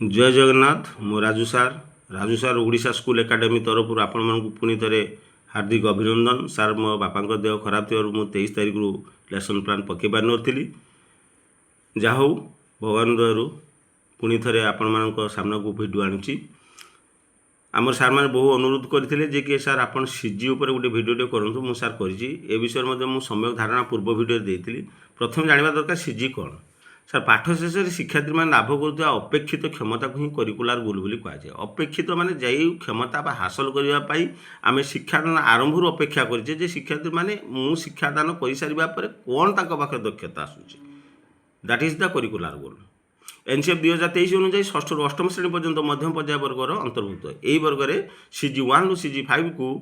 जय जगन्नाथ मो राजू सार ओडिशा स्कूल एकाडेमी तरफ आपण मानक पुणी थे हार्दिक अभिनंदन सार मो बापा देह खराब थी मुझे 23 तारिख रु लेसन प्लान पकई पार नी जहा हूँ भगवान दयारू पुणी थे आपण मान सामना को भिडियो आनी आमर सार मैंने बहु अनुरोध करते कि सार आप सीजी उपर गोटे भिडियो करूँ मुझे सार कर विषय में समय धारणा पूर्व भिडियो देती प्रथम जानवा दरकार सीजी कौन सार पाठ शेष शिक्षार्थी मैंने लाभ करुवा अपेक्षित क्षमता को ही करिकुलार गोल बोली कहुए अपेक्षित माने जई क्षमता हासिल करने आम शिक्षादान आरंभ अपेक्षा करे शिक्षार्थी मैंने मु शिक्षादान कर सारा कौन पाखे दक्षता आसूँ that is the curricular goal NCF 2023 अनुसार षष्ठ रु अष्टम श्रेणी पर्यंत मध्यम पर्याय वर्गर अंतर्भुक्त यही वर्ग में CG1 रु CG5 को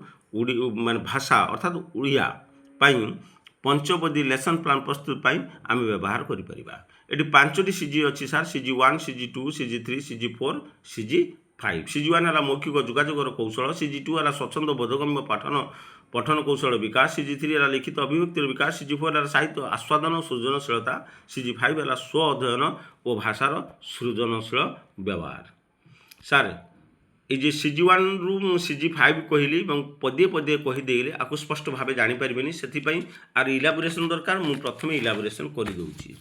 माने भाषा अर्थात ओडिया पंचपदी लेसन प्लान प्रस्तुत आम व्यवहार करें ये 5टी सीजी अच्छी सार CG1 CG2 CG3 CG4 CG5 CG1 है मौखिक जोगाजोगर कौशल CG2 है स्वच्छंद बोधगम्य पठन कौशल विकास CG3 है लिखित अभिव्यक्तिर विकास CG4 है साहित्य आस्वादन और सृजनशीलता CG5 है स्व अध्ययन और भाषार सृजनशील व्यवहार सार ये CG1 रु CG5 कहली पदे पदे कहीदेले आपको स्पष्ट भाव जानीपारे से आर इलाबोरेसन दरकार मु प्रथम इलाबोरेसन करदे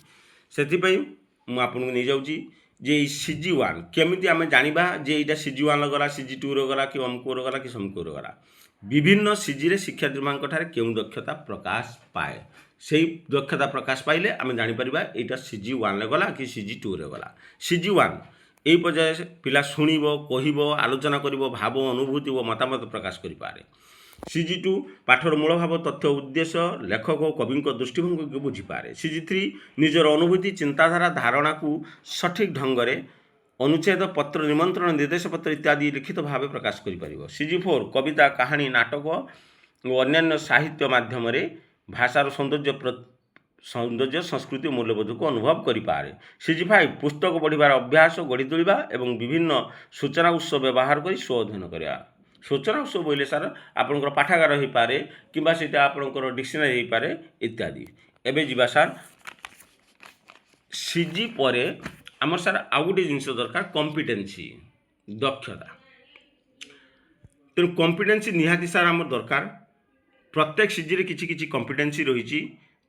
से आपको नहीं जाऊँगी जे CG1 केमिति आम जाना जे यहाँ CG1 गला CG2 गला कि अमुक गला कि समकुर गला विभिन्न सीजी शिक्षार्थी मान क्यों दक्षता प्रकाश पाए से दक्षता प्रकाश पाइले आम जापर यहाँ CG1 गला कि CG2 गला CG1 यही पर्याय पिला शुणव कह आलोचना कर भाव अनुभूति और मतामत प्रकाश करें CG2 पाठर मूल भाव तथ्य उद्देश्य लेखक और कवि दृष्टिभंगी को बुझीपारे CG3 निजर अनुभूति चिंताधारा धारणा को सठिक ढंग से अनुच्छेद पत्र निमंत्रण निर्देश पत्र इत्यादि लिखित भाव प्रकाश कर CG4 कविता कहानी नाटक और अन्य साहित्य माध्यम भाषार सौंदर्य संस्कृति मूल्यबोध को अनुभव करें CG5 पुस्तक पढ़ार अभ्यास गढ़ी तोड़ा और विभिन्न सूचना उत्स व्यवहार कर स्व अध्ययन करवा सूचना उत्सव बोले सार आपंकर पाठागार हो पारे कि आपंकर डिक्शनरी हो पारे इत्यादि एवं जीवा सार CG पर आमर सार आउ गोटे जिन दरकार कॉम्पिटेंसी दक्षता तेणु कॉम्पिटेंसी निहाती सार आम दरकार प्रत्येक सीजी किसी किसी कॉम्पिटेंसी रही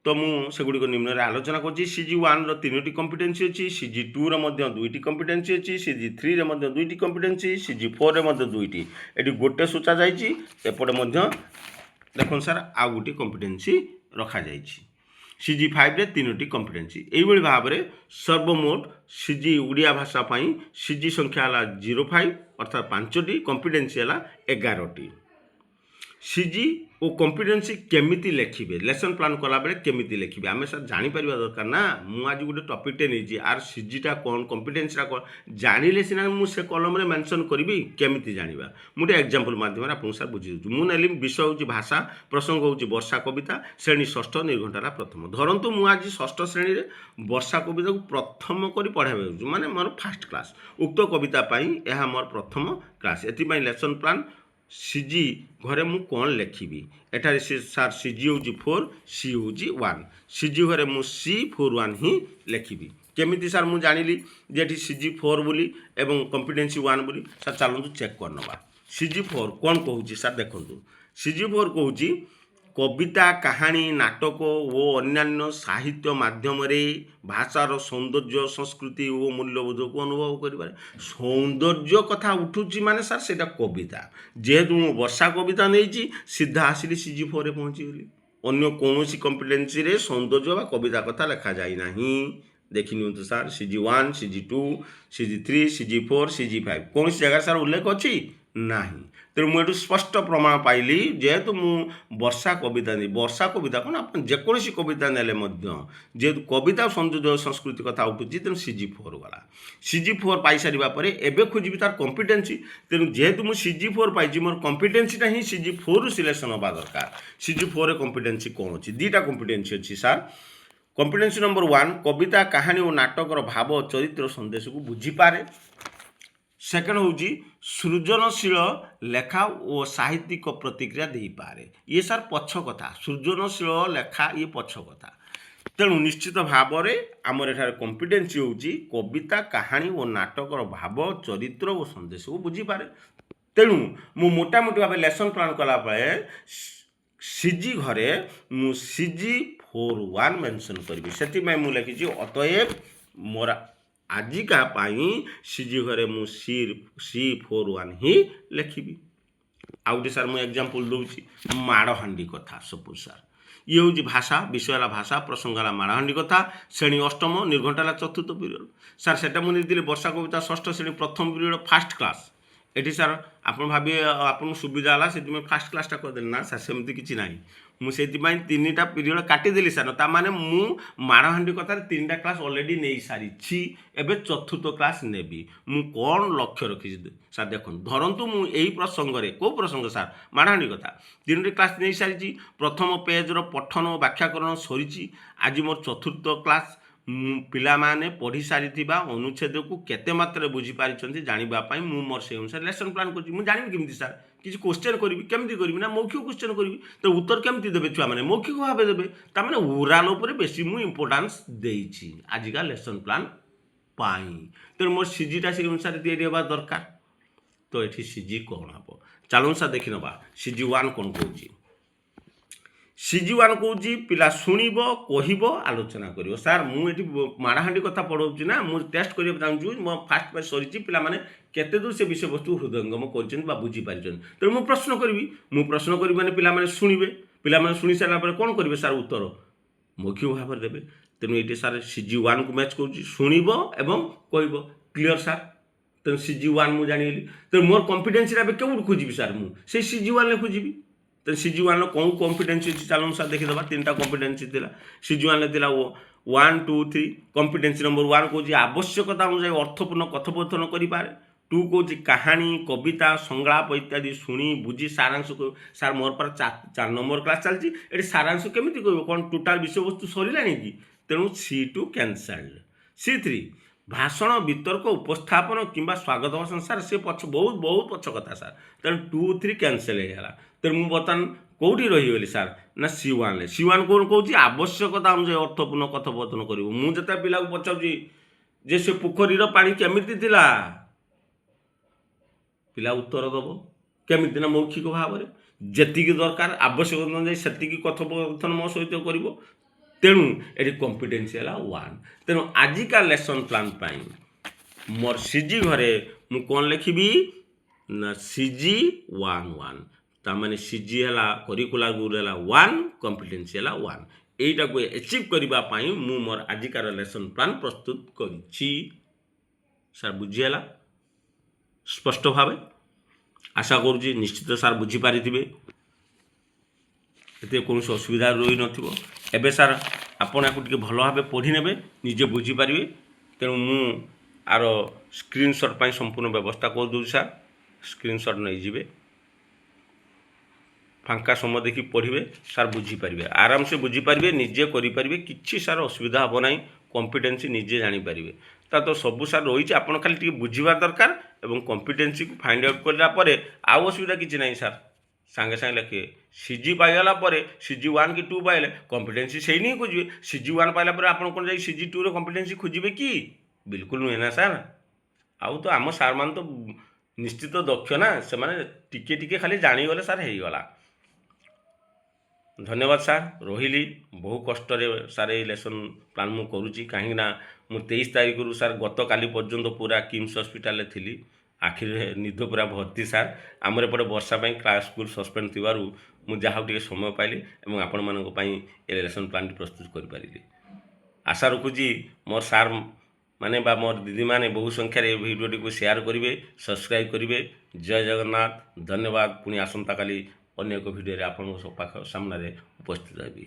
तो मुझे निम्न आलोचना कर CG1 रो 3टी कॉम्पिटेंसी अच्छी CG2 रो 2टी कॉम्पिटेंसी अच्छी CG3 रो 2टी कॉम्पिटेंसी CG4 रो 2टी ये गोटे सूचा जापटे देखो सार आउ गोटे कॉम्पिटेंसी रखा जाए CG5 रे 3टी कॉम्पिटेंसी यही भाव में सर्वमोट सीजी ओडिया भाषा CG संख्या है 05 अर्थात 5टी कॉम्पिटेंसी है 11टी सीजी और कॉम्पिटेंसी केमिति लिखिबे लेसन प्लान कला बेले केमिति लिखिबे आमे सर जानि परिबा दरकार ना मु आज गोटे टॉपिक टे नहीं आर सीजीटा कौन कॉम्पिटेंसीटा कौन जानिले सिना मु से कलम रे मेंशन करबी केमिति जानिबा मुटे एग्जांपल माध्यम रे आपन सर बुझी दउ मु नेली विषय होची भाषा प्रसंग होची वर्षा कविता श्रेणी षष्ठ निर्घंटाला प्रथम धरंतु मु आज षष्ठ श्रेणी रे वर्षा कविता को प्रथम करी पढ़ाबे माने मोर फर्स्ट क्लास उक्त कविता पई एहा मोर प्रथम क्लास एति पई लेसन प्लान सीजी घरे मु कौन लिखी एठार सार CG हूँ 4 C हूँ 1 सीजी घरे मु C41 ही लिखी केमिति सार मु जानिली जे CG4 बोली एवं कॉम्पिटेंसी 1 बोली सार चलतु चेक करनवा CG4 कौन कहूँ सार देखु CG4 कहूँ कविता कहानी नाटक और अन्य साहित्य माध्यम भाषार सौंदर्य संस्कृति और मूल्यबोध को अनुभव कर सौंदर्य कथा उठुची माने सार से कविता जेहेतु मु वर्षा कविता नहीं सीधा आसिली CG4 रे पहुँचीगली अन्य कौन कॉम्पिटेंसी रे सौंदर्य व कविता कथा लिखा जाए ना देखनी तो सार CG1 CG2 CG3 CG4 CG5 कौन जगह सार उल्लेख अच्छी नहीं तेणु मुझे स्पष्ट प्रमाण पाइली जेहेतु मु वर्षा कविता नहीं वर्षा कविता कौन आप जेकोसी कविता नेले जेहेतु कविता सौंदर्य संस्कृति कथा उठुची तेणु CG4 गला CG4 पाई सारा पर एवं खोजी तार कॉम्पिटेंसी तेणु जेहेतु मु CG4 पाई मोर कॉम्पिटेंसीटा ही CG4 सिलेक्शन हवा दरकार CG4 कॉम्पिटेंसी कौन अच्छी 2टा कॉम्पिटेंसी अच्छी सार कॉम्पिटेंसी नंबर 1 कविता कहानी और नाटकर भाव चरित्र संदेश को बुझीपारे सेकेंड हूँ सृजनशील लेखा और साहित्यिक प्रतिक्रिया दे पारे ये सार पक्ष कथा सृजनशील लेखा ये पक्ष कथा ତେଣୁ ନିଶ୍ଚିତ ଭାବରେ ଆମର ଏଠାରେ କମ୍ପିଟେନ୍ସି ହେଉଛି କବିତା କାହାଣୀ ଓ ନାଟକର ଭାବ ଚରିତ୍ର ଓ ସନ୍ଦେଶକୁ ବୁଝିପାରେ। ତେଣୁ ମୁଁ ମୋଟାମୋଟି ଭାବେ ଲେସନ୍ ପ୍ଲାନ୍ କଲାବେଳେ ସିଜି ଘରେ ମୁଁ CG41 ମେନସନ୍ କରିବି। ସେଥିପାଇଁ ମୁଁ ଲେଖିଛି ଅତଏବ ମୋର ଆଜିକା ପାଇଁ ସିଜି ଘରେ ମୁଁ C41 ହିଁ ଲେଖିବି। ଆଉ ଗୋଟେ ସାର୍ ମୁଁ ଏକ୍ଜାମ୍ପଲ୍ ଦେଉଛି ମାଡ଼ହାଣ୍ଡି କଥା। ସପୋଜ୍ ସାର୍ ଇଏ ହେଉଛି ଭାଷା, ବିଷୟ ହେଲା ଭାଷା, ପ୍ରସଙ୍ଗ ହେଲା ମାଡ଼ହାଣ୍ଡି କଥା, ଶ୍ରେଣୀ ଅଷ୍ଟମ, ନିର୍ଘଣ୍ଟ ହେଲା ଚତୁର୍ଥ ପିରିୟଡ଼। ସାର୍ ସେଟା ମୁଁ ଦେଇଥିଲି ବର୍ଷା କବିତା ଷଷ୍ଠ ଶ୍ରେଣୀ ପ୍ରଥମ ପିରିୟଡ଼ ଫାର୍ଷ୍ଟ କ୍ଲାସ୍। ଏଠି ସାର୍ ଆପଣ ଭାବିବେ ଆପଣଙ୍କୁ ସୁବିଧା ହେଲା ସେଥିପାଇଁ ଫାର୍ଷ୍ଟ କ୍ଲାସ୍ଟା କରିଦେଲି। ନା ସାର୍ ସେମିତି କିଛି ନାହିଁ। ମୁଁ ସେଥିପାଇଁ 3ଟା ପିରିୟଡ଼ କାଟିଦେଲି ସାର୍। ତା'ମାନେ ମୁଁ ମାଡ଼ହାଣ୍ଡି କଥାରେ 3ଟା କ୍ଲାସ୍ ଅଲରେଡ଼ି ନେଇସାରିଛି। ଏବେ ଚତୁର୍ଥ କ୍ଲାସ୍ ନେବି। ମୁଁ କ'ଣ ଲକ୍ଷ୍ୟ ରଖିଛି ସାର୍ ଦେଖନ୍ତୁ। ଧରନ୍ତୁ ମୁଁ ଏହି ପ୍ରସଙ୍ଗରେ, କେଉଁ ପ୍ରସଙ୍ଗ ସାର୍? ମାଡ଼ହାଣ୍ଡି କଥା 3ଟି କ୍ଲାସ୍ ନେଇସାରିଛି। ପ୍ରଥମ ପେଜ୍ର ପଠନ ଓ ବ୍ୟାଖ୍ୟାକରଣ ସରିଛି। ଆଜି ମୋର ଚତୁର୍ଥ କ୍ଲାସ୍। ପିଲାମାନେ ପଢ଼ି ସାରିଥିବା ଅନୁଚ୍ଛେଦକୁ କେତେ ମାତ୍ରାରେ ବୁଝିପାରିଛନ୍ତି ଜାଣିବା ପାଇଁ ମୁଁ ମୋର ସେଇ ଅନୁସାରେ ଲେସନ୍ ପ୍ଲାନ୍ କରିଛି। ମୁଁ ଜାଣିବି କେମିତି ସାର୍? କିଛି କ୍ୱେଶ୍ଚନ୍ କରିବି, କେମିତି କରିବି? ନା ମୌଖିକ କ୍ୱେଶ୍ଚନ୍ କରିବି। ତ ଉତ୍ତର କେମିତି ଦେବେ ଛୁଆମାନେ? ମୌଖିକ ଭାବେ ଦେବେ। ତା'ମାନେ ଓରାଲ୍ ଉପରେ ବେଶୀ ମୁଁ ଇମ୍ପୋର୍ଟାନ୍ସ ଦେଇଛି ଆଜିକା ଲେସନ୍ ପ୍ଲାନ୍ ପାଇଁ। ତେଣୁ ମୋର ସିଜିଟା ସେଇ ଅନୁସାରେ ତିଆରି ହେବା ଦରକାର। ତ ଏଠି ସିଜି କ'ଣ ହେବ? ଚାଲନ୍ତୁ ସାର୍ ଦେଖିନେବା CG1 କ'ଣ କହୁଛି। CG1 କହୁଛି ପିଲା ଶୁଣିବ, କହିବ, ଆଲୋଚନା କରିବ। ସାର୍ ମୁଁ ଏଠି ମାଡ଼ହାଣ୍ଡି କଥା ପଢ଼ାଉଛି ନା, ମୁଁ ଟେଷ୍ଟ କରିବାକୁ ଚାହୁଁଛି ମୋ ଫାର୍ଷ୍ଟ ପେଜ୍ ସରିଛି, ପିଲାମାନେ କେତେ ଦୂର ସେ ବିଷୟବସ୍ତୁ ହୃଦୟଙ୍ଗମ କରିଛନ୍ତି ବା ବୁଝିପାରିଛନ୍ତି। ତେଣୁ ମୁଁ ପ୍ରଶ୍ନ କରିବି। ମୁଁ ପ୍ରଶ୍ନ କରିବି ମାନେ ପିଲାମାନେ ଶୁଣିବେ। ପିଲାମାନେ ଶୁଣି ସାରିଲା ପରେ କ'ଣ କରିବେ ସାର୍? ଉତ୍ତର ମୌଖିକ ଭାବରେ ଦେବେ। ତେଣୁ ଏଇଠି ସାର୍ CG1କୁ ମ୍ୟାଚ୍ କରୁଛି, ଶୁଣିବ ଏବଂ କହିବ। Clear sir? ତେଣୁ CG1 ମୁଁ ଜାଣିଗଲି। ତେଣୁ ମୋର କମ୍ପିଟେନ୍ସିଟା ଏବେ କେଉଁଠୁ ଖୋଜିବି ସାର୍? ମୁଁ ସେଇ CG1ରେ ଖୋଜିବି। ତେଣୁ CG1ର କେଉଁ କମ୍ପିଟେନ୍ସି ଅଛି ଚାଲନ୍ତୁ ସାର୍ ଦେଖିଦେବା। 3ଟା କମ୍ପିଟେନ୍ସି ଥିଲା। CG1ରେ ଥିଲା 1, 2, 3। କମ୍ପିଟେନ୍ସି ନମ୍ବର 1 କହୁଛି ଆବଶ୍ୟକତା ଅନୁଯାୟୀ ଅର୍ଥପୂର୍ଣ୍ଣ କଥୋପକଥନ କରିପାରେ। 2 କହୁଛି କାହାଣୀ, କବିତା, ସଂଳାପ ଇତ୍ୟାଦି ଶୁଣି ବୁଝି ସାରାଂଶ କହିବ। ସାର୍ ମୋର ପରେ 4 ନମ୍ବର କ୍ଲାସ୍ ଚାଲିଛି। ଏଠି ସାରାଂଶ କେମିତି କହିବ? କ'ଣ ଟୋଟାଲ୍ ବିଷୟବସ୍ତୁ ସରିଲାଣି କି? ତେଣୁ C2 କ୍ୟାନସଲ୍ଡ। C3 ଭାଷଣ, ବିତର୍କ, ଉପସ୍ଥାପନ କିମ୍ବା ସ୍ୱାଗତ ଭାଷଣ। ସାର୍ ସେ ବହୁତ ପଛ କଥା ସାର୍। ତେଣୁ 2, 3 କ୍ୟାନସଲ୍ ହେଇଗଲା। ତେଣୁ ମୁଁ ବର୍ତ୍ତମାନ କେଉଁଠି ରହିଗଲି ସାର୍? ନା C1ରେ। C1 କ'ଣ କହୁଛି? ଆବଶ୍ୟକତା ଅନୁଯାୟୀ ଅର୍ଥପୂର୍ଣ୍ଣ କଥୋପକଥନ କରିବ। ମୁଁ ଯେତେବେଳେ ପିଲାକୁ ପଚାରୁଛି ଯେ ସେ ପୋଖରୀର ପାଣି କେମିତି ଥିଲା, ପିଲା ଉତ୍ତର ଦେବ କେମିତି? ନା ମୌଖିକ ଭାବରେ। ଯେତିକି ଦରକାର ଆବଶ୍ୟକତା ଅନୁଯାୟୀ ସେତିକି କଥୋପକଥନ ମୋ ସହିତ କରିବ। ତେଣୁ ଏଠି କମ୍ପିଟେନ୍ସି ହେଲା 1। ତେଣୁ ଆଜିକା ଲେସନ୍ ପ୍ଲାନ୍ ପାଇଁ ମୋର ସିଜି ଘରେ ମୁଁ କ'ଣ ଲେଖିବି? ନା CG11। ତା'ମାନେ ସିଜି ହେଲା କରିକୁଲାର ଗୁରୁ ହେଲା 1, କମ୍ପିଟେନ୍ସି ହେଲା 1। এইটাକୁ ଆଚିଭ୍ କରିବା ପାଇଁ ମୁଁ ମୋର ଆଜିକାର ଲେସନ୍ ପ୍ଲାନ୍ ପ୍ରସ୍ତୁତ କରିଛି। ସାର୍ ବୁଝିହେଲା ସ୍ପଷ୍ଟ ଭାବେ? ଆଶା କରୁଛି ନିଶ୍ଚିତ ସାର୍ ବୁଝିପାରିଥିବେ। ଏତେ କୌଣସି ଅସୁବିଧା ରହିନଥିବ। ଏବେ ସାର୍ ଆପଣ ୟାକୁ ଟିକେ ଭଲ ଭାବେ ପଢ଼ି ନେବେ, ନିଜେ ବୁଝିପାରିବେ। ତେଣୁ ମୁଁ ଆର ସ୍କ୍ରିନଶଟ୍ ପାଇଁ ସମ୍ପୂର୍ଣ୍ଣ ବ୍ୟବସ୍ଥା କରିଦେଉଛି ସାର୍। ସ୍କ୍ରିନଶଟ୍ ନେଇଯିବେ, ଫାଙ୍କା ସମୟ ଦେଖି ପଢ଼ିବେ। ସାର୍ ବୁଝିପାରିବେ, ଆରାମସେ ବୁଝିପାରିବେ, ନିଜେ କରିପାରିବେ। କିଛି ସାର୍ ଅସୁବିଧା ହେବ ନାହିଁ। କମ୍ପିଟେନ୍ସି ନିଜେ ଜାଣିପାରିବେ। ତା ତ ସବୁ ସାର୍ ରହିଛି, ଆପଣ ଖାଲି ଟିକେ ବୁଝିବା ଦରକାର ଏବଂ କମ୍ପିଟେନ୍ସିକୁ ଫାଇଣ୍ଡ ଆଉଟ୍ କଲା ପରେ ଆଉ ଅସୁବିଧା କିଛି ନାହିଁ ସାର୍। ସାଙ୍ଗେ ସାଙ୍ଗେ ଲେଖିବେ। ସିଜି ପାଇଗଲା ପରେ CG1 କି 2 ପାଇଲେ କମ୍ପିଟେନ୍ସି ସେଇନି ହିଁ ଖୋଜିବେ। CG1 ପାଇଲା ପରେ ଆପଣ କ'ଣ ଯାଇ CG2ର କମ୍ପିଟେନ୍ସି ଖୋଜିବେ କି? ବିଲକୁଲ ନୁହେଁ ନା ସାର୍। ଆଉ ତ ଆମ ସାର୍ମାନେ ତ ନିଶ୍ଚିତ ଦକ୍ଷ ନା, ସେମାନେ ଟିକେ ଟିକେ ଖାଲି ଜାଣିଗଲେ ସାର୍ ହେଇଗଲା। ଧନ୍ୟବାଦ ସାର୍, ରହିଲି। ବହୁ କଷ୍ଟରେ ସାର୍ ଏଇ ଲେସନ୍ ପ୍ଲାନ୍ ମୁଁ କରୁଛି, କାହିଁକିନା ମୁଁ 23 ତାରିଖରୁ ସାର୍ ଗତକାଲି ପର୍ଯ୍ୟନ୍ତ ପୁରା କିମ୍ସ ହସ୍ପିଟାଲରେ ଥିଲି। ଆଖିରେ ନିଦ ପୁରା ଭର୍ତ୍ତି ସାର୍। ଆମର ଏପଟେ ବର୍ଷା ପାଇଁ କ୍ଲାସ୍ ସ୍କୁଲ୍ ସସ୍ପେଣ୍ଡ ଥିବାରୁ ମୁଁ ଯାହା ହଉ ଟିକେ ସମୟ ପାଇଲି ଏବଂ ଆପଣମାନଙ୍କ ପାଇଁ ଏ ଲେସନ୍ ପ୍ଲାନ୍ଟି ପ୍ରସ୍ତୁତ କରିପାରିଲି। ଆଶା ରଖୁଛି ମୋର ସାର୍ ମାନେ ବା ମୋର ଦିଦିମାନେ ବହୁ ସଂଖ୍ୟାରେ ଏ ଭିଡ଼ିଓଟିକୁ ସେୟାର କରିବେ, ସବସ୍କ୍ରାଇବ୍ କରିବେ। ଜୟ ଜଗନ୍ନାଥ, ଧନ୍ୟବାଦ। ପୁଣି ଆସନ୍ତାକାଲି ଅନ୍ୟ ଏକ ଭିଡ଼ିଓରେ ଆପଣଙ୍କ ପାଖ ସାମ୍ନାରେ ଉପସ୍ଥିତ ହେବି।